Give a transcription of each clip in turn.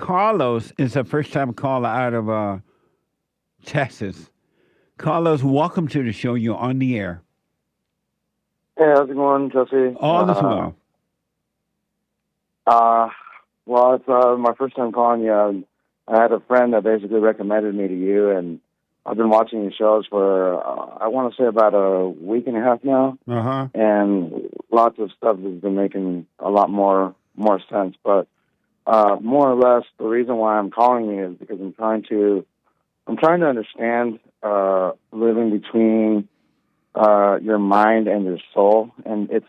Carlos is a first time caller out of Texas. Carlos, welcome to the show. You're on the air. Hey, how's it going, Jesse? All is well. Uh, well, it's my first time calling you. I had a friend that basically recommended me to you, and I've been watching your shows for, I want to say about a week and a half now, Uh huh. and lots of stuff has been making a lot more sense. But more or less, the reason why I'm calling you is because I'm trying to understand living between your mind and your soul. And it's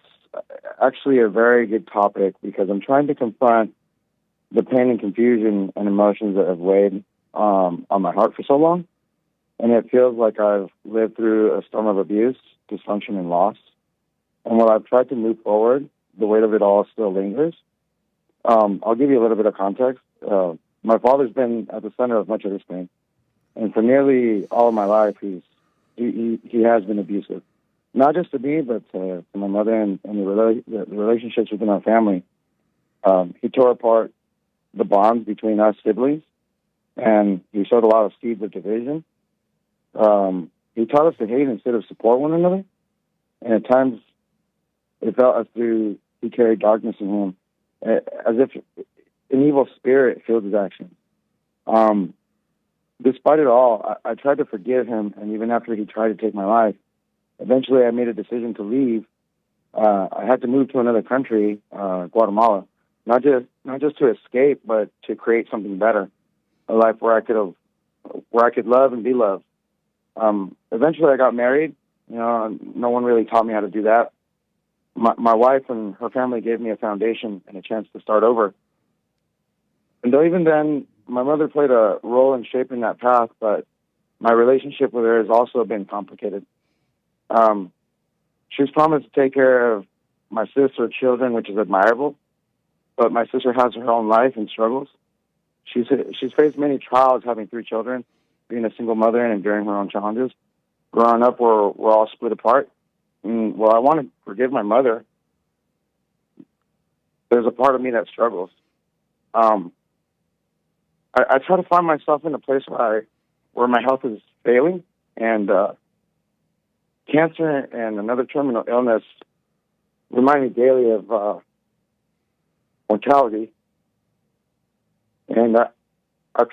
actually a very good topic because I'm trying to confront the pain and confusion and emotions that have weighed on my heart for so long. And it feels like I've lived through a storm of abuse, dysfunction, and loss. And while I've tried to move forward, the weight of it all still lingers. I'll give you a little bit of context. My father's been at the center of much of this pain. And for nearly all of my life, he has been abusive, not just to me, but to my mother and the relationships within our family. He tore apart the bonds between us siblings, and he sowed a lot of seeds of division. He taught us to hate instead of support one another, and at times it felt as though he carried darkness in him, as if an evil spirit fueled his actions. Despite it all, I tried to forgive him, and even after he tried to take my life, eventually I made a decision to leave. I had to move to another country, Guatemala, not just to escape, but to create something better, a life where I could love and be loved. Eventually, I got married. You know, no one really taught me how to do that. My wife and her family gave me a foundation and a chance to start over. And though even then, my mother played a role in shaping that path, but my relationship with her has also been complicated. She's promised to take care of my sister and children, which is admirable, but my sister has her own life and struggles. She's faced many trials having 3 children, being a single mother and enduring her own challenges. Growing up, we're all split apart. And while I want to forgive my mother, there's a part of me that struggles. I try to find myself in a place where my health is failing, and cancer and another terminal illness remind me daily of mortality. And I've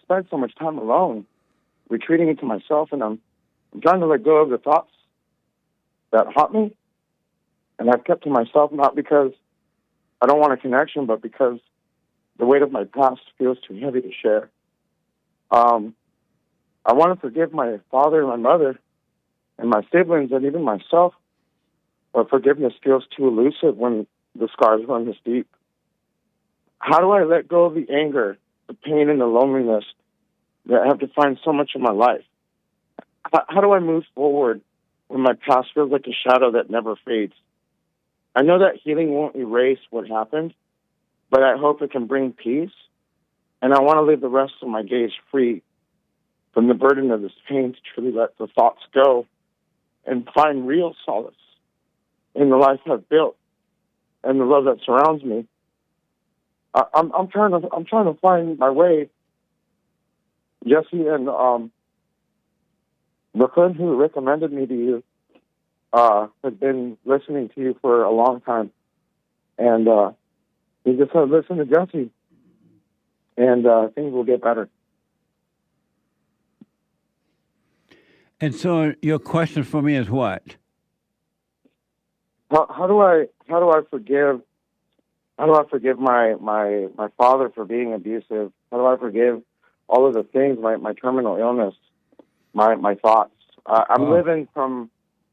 spent so much time alone, retreating into myself, and I'm trying to let go of the thoughts that haunt me. And I've kept to myself not because I don't want a connection, but because the weight of my past feels too heavy to share. I want to forgive my father and my mother and my siblings and even myself, but forgiveness feels too elusive when the scars run this deep. How do I let go of the anger, the pain, and the loneliness that have defined so much of my life? How do I move forward when my past feels like a shadow that never fades? I know that healing won't erase what happened, but I hope it can bring peace. And I want to live the rest of my days free from the burden of this pain to truly let the thoughts go and find real solace in the life I've built and the love that surrounds me. I'm trying to find my way, Jesse, and the friend who recommended me to you has been listening to you for a long time, and he just said, "Listen to Jesse, and things will get better." And so your question for me is what? How do I forgive? How do I forgive my father for being abusive? How do I forgive all of the things, my terminal illness, my thoughts? I'm living from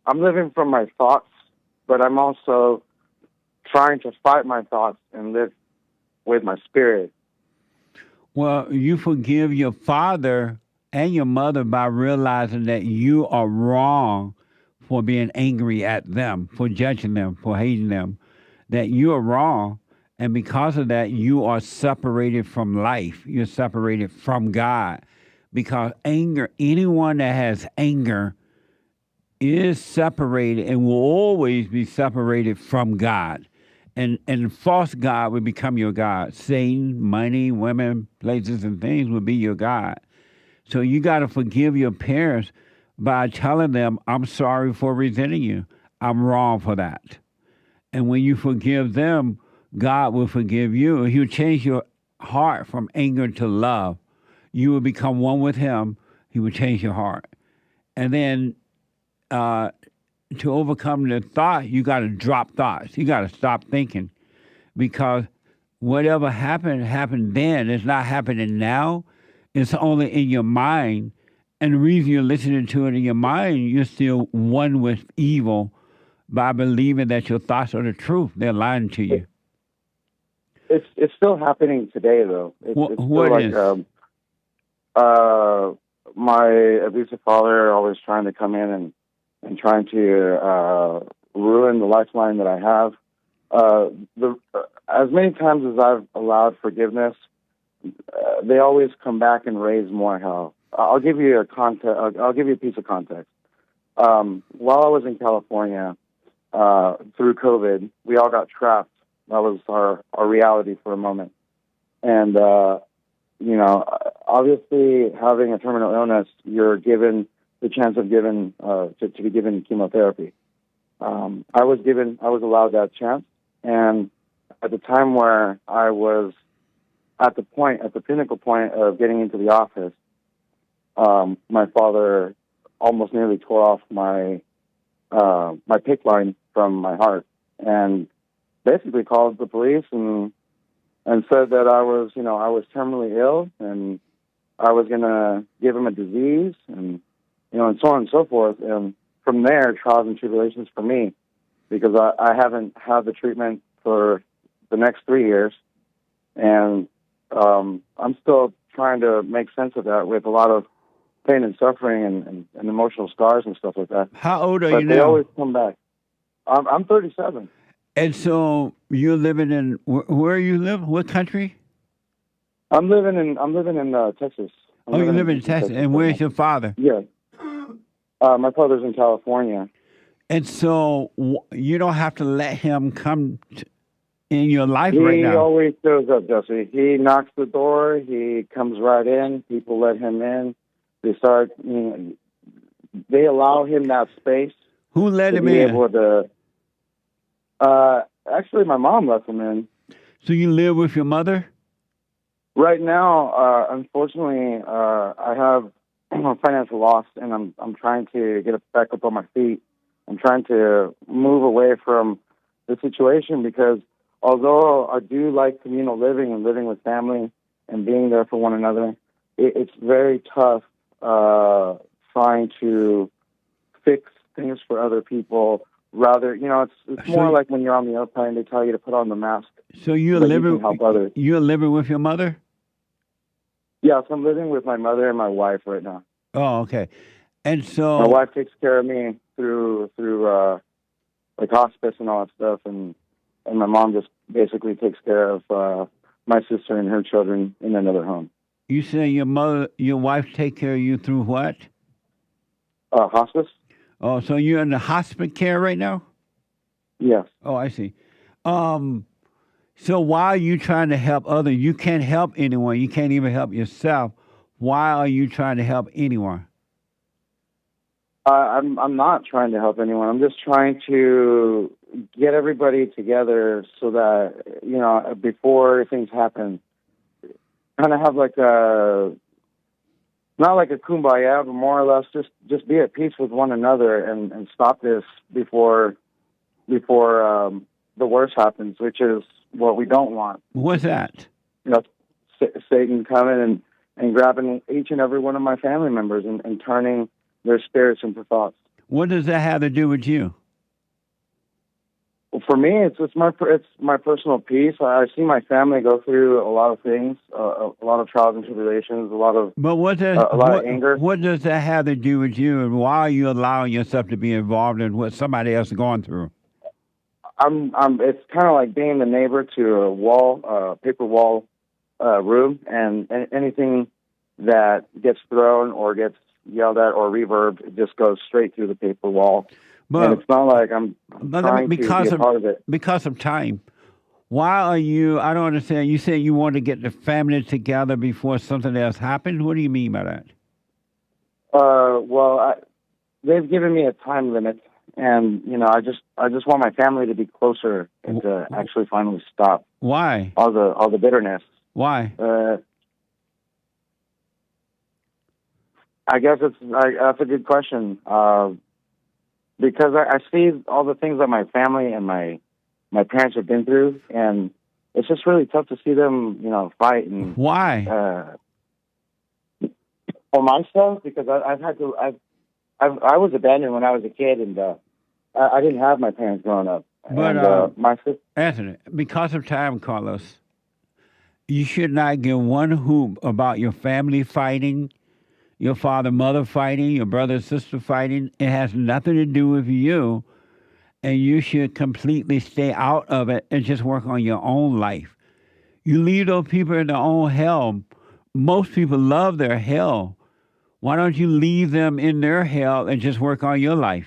my thoughts, but I'm also trying to fight my thoughts and live with my spirit. Well, you forgive your father and your mother by realizing that you are wrong for being angry at them, for judging them, for hating them, that you are wrong. And because of that, you are separated from life. You're separated from God. Because anger, anyone that has anger is separated and will always be separated from God. and false God would become your God. Satan, money, women, places, and things would be your God. So you got to forgive your parents by telling them, I'm sorry for resenting you. I'm wrong for that. And when you forgive them, God will forgive you. He'll change your heart from anger to love. You will become one with Him. He will change your heart. And then uh, to overcome the thought, you got to drop thoughts. You got to stop thinking because whatever happened then. It's not happening now. It's only in your mind. And the reason you're listening to it in your mind, you're still one with evil by believing that your thoughts are the truth. They're lying to you. It's still happening today, though. It's still what like is? my abusive father always trying to come in and trying to ruin the lifeline that I have. As many times as I've allowed forgiveness, they always come back and raise more hell. I'll give you I'll give you a piece of context. While I was in California through COVID, we all got trapped. That was our reality for a moment. And obviously, having a terminal illness, you're given the chance of to be given chemotherapy. I was allowed that chance, and at the time where I was at the pinnacle point of getting into the office, my father almost nearly tore off my PICC line from my heart, and basically called the police and said that I was terminally ill and I was going to give him a disease and and so on and so forth. And from there, trials and tribulations for me, because I haven't had the treatment for the next 3 years, and I'm still trying to make sense of that with a lot of pain and suffering and emotional scars and stuff like that. How old are but you they now? always come back. I'm 37. And so you're living in where you live? What country? I'm living in Texas. You live in Texas. And where's your father? Yeah. My father's in California. And so you don't have to let him come in your life right He now. always shows up, Jesse. He knocks the door. He comes right in. People let him in. They start. They allow him that space. Who let him be in? Able to. Actually, my mom let him in. So you live with your mother? Right now, unfortunately, I have financial loss, and I'm trying to get back up on my feet. I'm trying to move away from the situation because although I do like communal living and living with family and being there for one another, it's very tough trying to fix things for other people. Rather, it's more like when you're on the airplane, they tell you to put on the mask. So you're living. You can help others. You're living with your mother? Yes, I'm living with my mother and my wife right now. Oh, okay. And so my wife takes care of me through like hospice and all that stuff, and my mom just basically takes care of my sister and her children in another home. You say your wife take care of you through what? Hospice. Oh, so you're in the hospice care right now? Yes. Oh, I see. So why are you trying to help others? You can't help anyone. You can't even help yourself. Why are you trying to help anyone? I'm not trying to help anyone. I'm just trying to get everybody together so that, before things happen, kind of have like not like a kumbaya, but more or less just be at peace with one another and stop this before the worst happens, which is what we don't want. What's that? Satan coming and grabbing each and every one of my family members and turning their spirits into thoughts. What does that have to do with you? Well, for me, it's my personal peace. I see my family go through a lot of things, a lot of trials and tribulations, a lot of anger. What does that have to do with you, and why are you allowing yourself to be involved in what somebody else is going through? It's kind of like being the neighbor to a paper wall room, and anything that gets thrown or gets yelled at or reverbed, it just goes straight through the paper wall. But and it's not like I'm trying to be a part of it. Because of time, Why are you? I don't understand. You said you want to get the family together before something else happened. What do you mean by that? Well, they've given me a time limit, and I just want my family to be closer and to actually finally stop Why? all the bitterness. Why? I guess that's a good question. Because I see all the things that my family and my parents have been through, and it's just really tough to see them, fight. And Why? for myself, because I was abandoned when I was a kid, and I didn't have my parents growing up. But And my sister. Anthony, because of time, Carlos, you should not give one hoop about your family fighting, your father, mother fighting, your brother, sister fighting. It has nothing to do with you, and you should completely stay out of it and just work on your own life. You leave those people in their own hell. Most people love their hell. Why don't you leave them in their hell and just work on your life?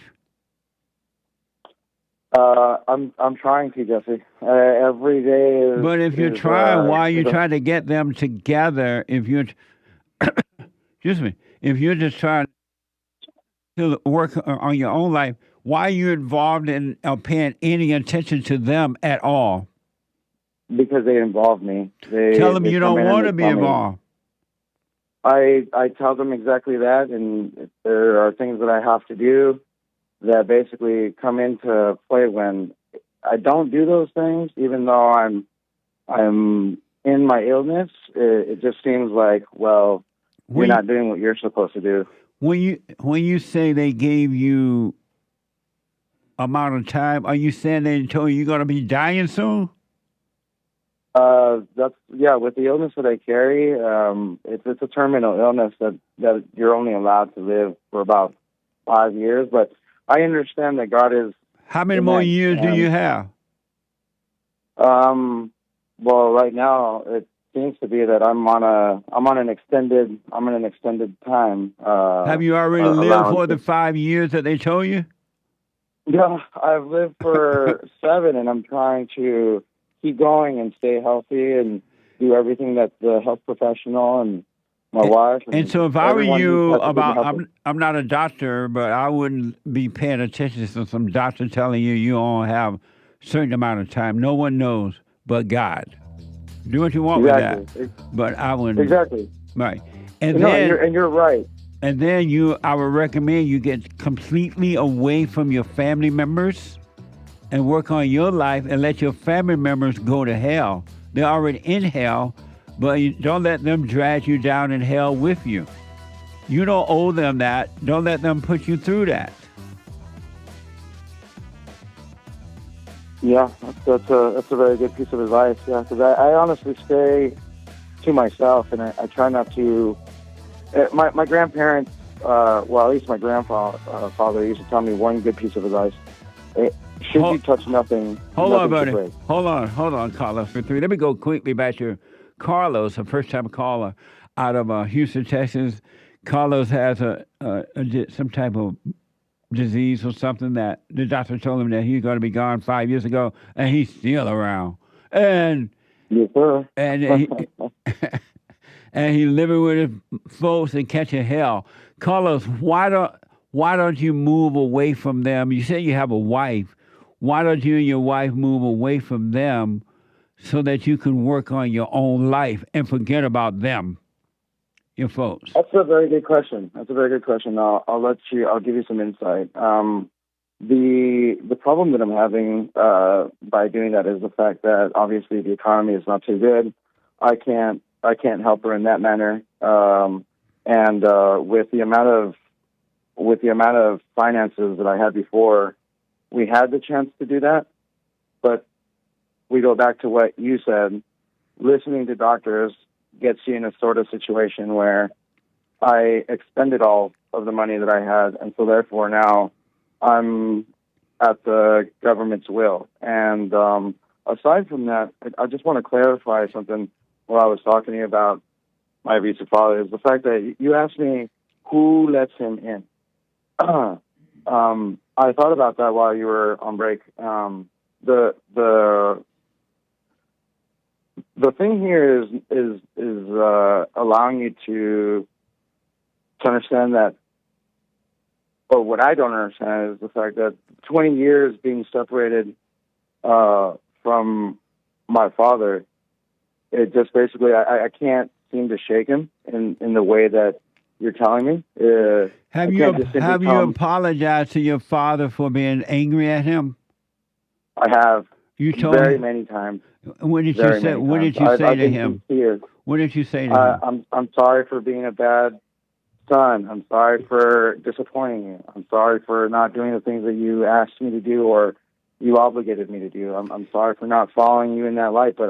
I'm trying to, Jesse. Every day is. But if you're trying, why are you trying to get them together? If you're, excuse me, if you're just trying to work on your own life, why are you involved in paying any attention to them at all? Because they involve me. Tell them you don't want to be involved. I tell them exactly that, and if there are things that I have to do that basically come into play when I don't do those things, even though I'm in my illness. It just seems like, well, you're not doing what you're supposed to do. When you say they gave you amount of time, are you saying they told you you're going to be dying soon? With the illness that I carry, it's a terminal illness that you're only allowed to live for about 5 years. But I understand that God is. How many more years do you have? Well, right now it seems to be that I'm on an extended time. Have you already lived for the 5 years that they told you? Yeah, I've lived for 7, and I'm trying to keep going and stay healthy and do everything that the health professional and my wife. And so if I were you, I'm not a doctor, but I wouldn't be paying attention to some doctor telling you you only have a certain amount of time. No one knows but God. Do what you want with that. But I wouldn't. Exactly. Right. And you're right. And then I would recommend you get completely away from your family members and work on your life and let your family members go to hell. They're already in hell, but don't let them drag you down in hell with you. You don't owe them that. Don't let them put you through that. Yeah, that's a very good piece of advice. Yeah, because I honestly stay to myself, and I try not to. My grandparents, at least my grandfather used to tell me one good piece of advice. Should you touch nothing? Hold on, buddy. Hold on, Carlos. Let me go quickly back to Carlos, a first-time caller out of Houston, Texas. Carlos has some type of disease or something that the doctor told him that he's going to be gone 5 years ago, and he's still around. And yes, sir. And he's living with his folks and catching hell. Carlos, why don't you move away from them? You say you have a wife. Why don't you and your wife move away from them so that you can work on your own life and forget about them, your folks? That's a very good question. I'll give you some insight. The problem that I'm having by doing that is the fact that obviously the economy is not too good. I can't help her in that manner. And with the amount of finances that I had before, we had the chance to do that. But we go back to what you said. Listening to doctors gets you in a sort of situation where I expended all of the money that I had, and so therefore now I'm at the government's will. And aside from that, I just want to clarify something. While I was talking to you about my abusive father, is the fact that you asked me who lets him in. I thought about that while you were on break. The the thing here is allowing you to understand that, or what I don't understand is the fact that 20 years being separated from my father, it just basically I can't seem to shake him in the way that you're telling me. Have you apologized to your father for being angry at him? I have. You told very him, many times. What did you say? What did you say to him? What did you say to him? I'm sorry for being a bad son. I'm sorry for disappointing you. I'm sorry for not doing the things that you asked me to do or you obligated me to do. I'm sorry for not following you in that light, but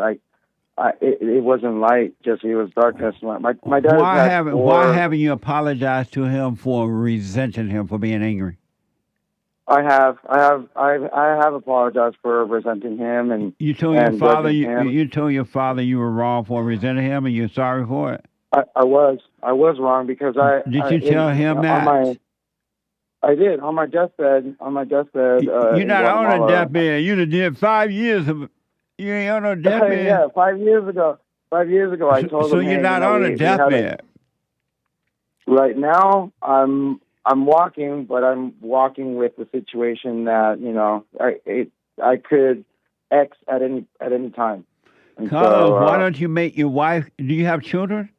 it wasn't light. Just it was darkness. My dad. Why haven't you apologized to him for resenting him for being angry? I have apologized for resenting him, and you told your father you told your father you were wrong for resenting him, and you're sorry for it. I was wrong because Did you tell him that? I did on my deathbed. You're not on a deathbed. You did 5 years of. You ain't on a deathbed. Yeah, 5 years ago. 5 years ago, I told him. So you're not on a deathbed. Right now, I'm walking, but I'm walking with the situation that I could X at any time. And Carlos, why don't you make your wife? Do you have children?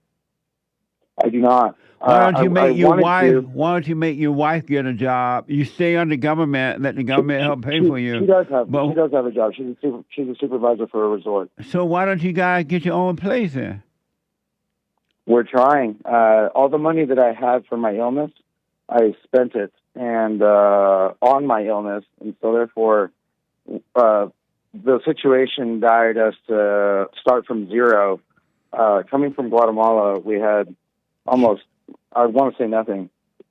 I do not. Why don't you make your wife? Why don't you make your wife get a job? You stay under government, let the government help pay for you. She does have a job. She's a supervisor for a resort. So why don't you guys get your own place then? We're trying. All the money that I had for my illness, I spent it and on my illness, and so therefore, the situation died us to start from zero. Coming from Guatemala, we had almost, I want to say nothing.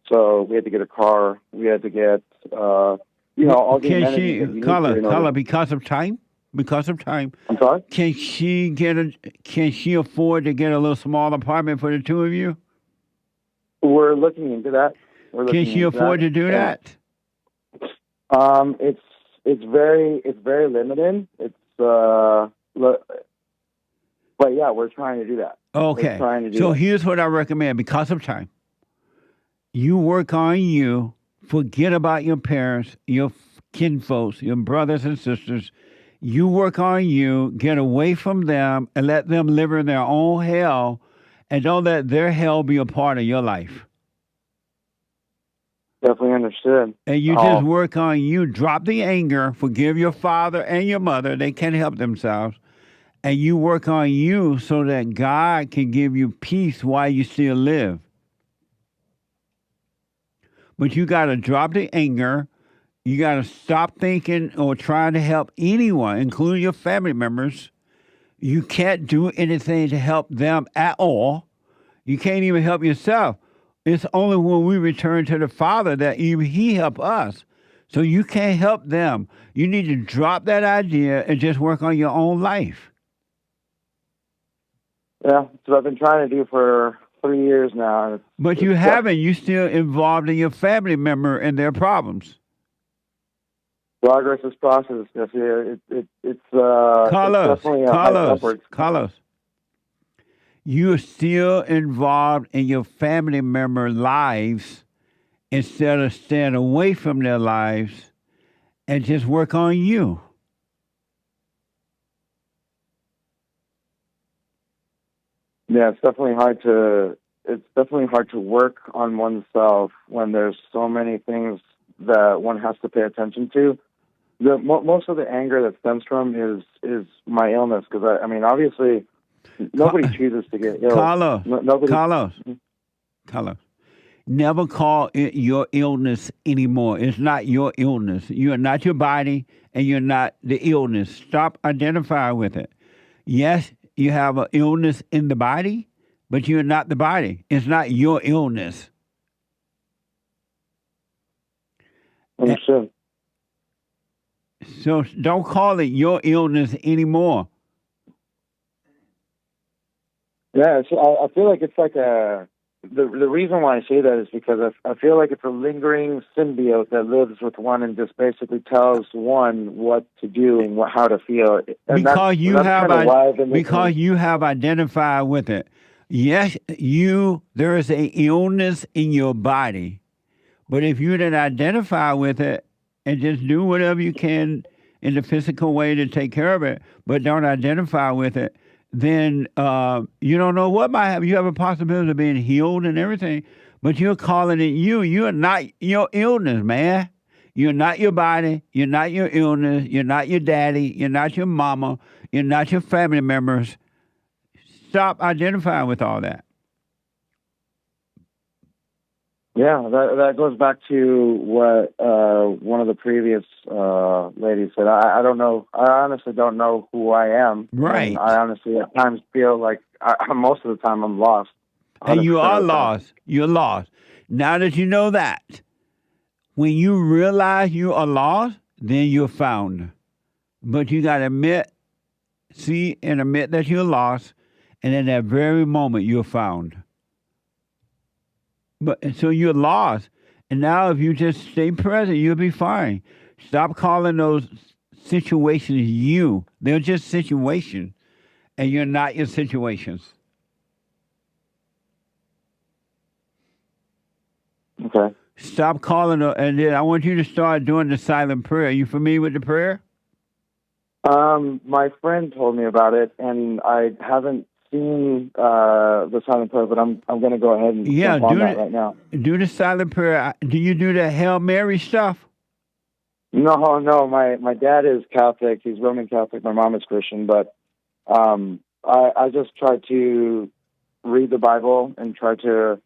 So we had to get a car. We had to get, all the amenities. Carla, because of time? Because of time. I'm sorry? Can she afford to get a little small apartment for the two of you? We're looking into that. Can she afford to do that? It's very limited. But yeah, we're trying to do that. Okay. Here's what I recommend. Because of time, you work on you. Forget about your parents, your kinfolks, your brothers and sisters. You work on you. Get away from them and let them live in their own hell, and don't let their hell be a part of your life. Definitely understood. And you just work on you. Drop the anger. Forgive your father and your mother. They can't help themselves. And you work on you so that God can give you peace while you still live. But you got to drop the anger. You got to stop thinking or trying to help anyone, including your family members. You can't do anything to help them at all. You can't even help yourself. It's only when we return to the Father that He help us. So you can't help them. You need to drop that idea and just work on your own life. Yeah, that's what I've been trying to do for 3 years now. But you haven't. You're still involved in your family member and their problems. Progress is process. Yes, it's definitely upwards. Carlos, you're still involved in your family member lives instead of staying away from their lives and just work on you. Yeah, it's definitely hard to work on oneself when there's so many things that one has to pay attention to. Most of the anger that stems from is my illness, because I mean, obviously, nobody chooses to get ill. Carlos, never call it your illness anymore. It's not your illness. You are not your body, and you're not the illness. Stop identifying with it. Yes, you have an illness in the body, but you're not the body. It's not your illness. Understood. So don't call it your illness anymore. Yeah, I feel like it's like a the reason why I say that is because I feel like it's a lingering symbiote that lives with one and just basically tells one what to do and how to feel. And Because that's kind of why I've been because you have identified with it. Yes, there is a illness in your body, but if you didn't identify with it and just do whatever you can in the physical way to take care of it, but don't identify with it, then you don't know what might happen. You have a possibility of being healed and everything, but you're calling it you. You are not your illness, man. You're not your body. You're not your illness. You're not your daddy. You're not your mama. You're not your family members. Stop identifying with all that. Yeah, that goes back to what one of the previous ladies said. I don't know. I honestly don't know who I am. Right. And I honestly at times feel like most of the time I'm lost. And you are of the time. lost. You're lost. Now that you know that, when you realize you are lost, then you're found. But you got to admit that you're lost, and in that very moment, you're found. But so you're lost. And now if you just stay present, you'll be fine. Stop calling those situations you. They're just situations. And you're not your situations. Okay. Stop calling them. And then I want you to start doing the silent prayer. Are you familiar with the prayer? My friend told me about it, and I haven't seen the silent prayer, but I'm going to go ahead and jump on that right now. Do the silent prayer. Do you do the Hail Mary stuff? No. My dad is Catholic. He's Roman Catholic. My mom is Christian, but I just try to read the Bible and try to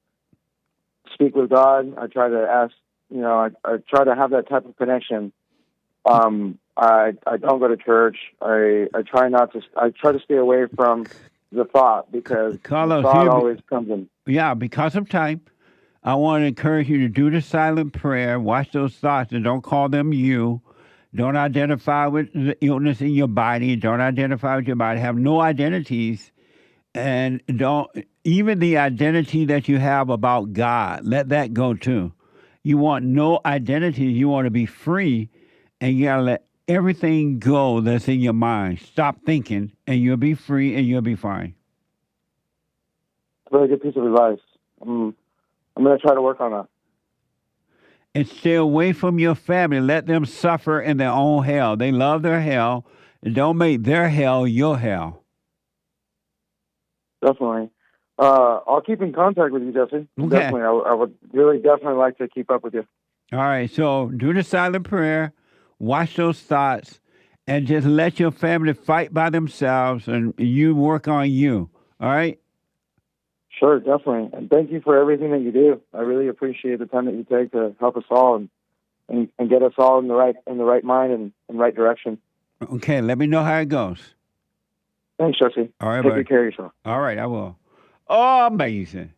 speak with God. I try to ask, I try to have that type of connection. I don't go to church. I try to stay away from the thought because Carlos, the thought always comes in. Yeah, because of time, I want to encourage you to do the silent prayer. Watch those thoughts and don't call them you. Don't identify with the illness in your body. Don't identify with your body. Have no identities. And don't, even the identity that you have about God, let that go too. You want no identity. You want to be free, and you got to let everything go that's in your mind. Stop thinking, and you'll be free, and you'll be fine. Very good piece of advice. I'm going to try to work on that. And stay away from your family. Let them suffer in their own hell. They love their hell. And don't make their hell your hell. Definitely. I'll keep in contact with you, Jesse. Okay. Definitely. I would really definitely like to keep up with you. All right. So do the silent prayer. Watch those thoughts. And just let your family fight by themselves. And you work on you. All right? Sure, definitely. And thank you for everything that you do. I really appreciate the time that you take to help us all and get us all in the right mind and in the right direction. Okay, let me know how it goes. Thanks, Jesse. All right, Take good care of yourself. All right, I will. Oh, amazing.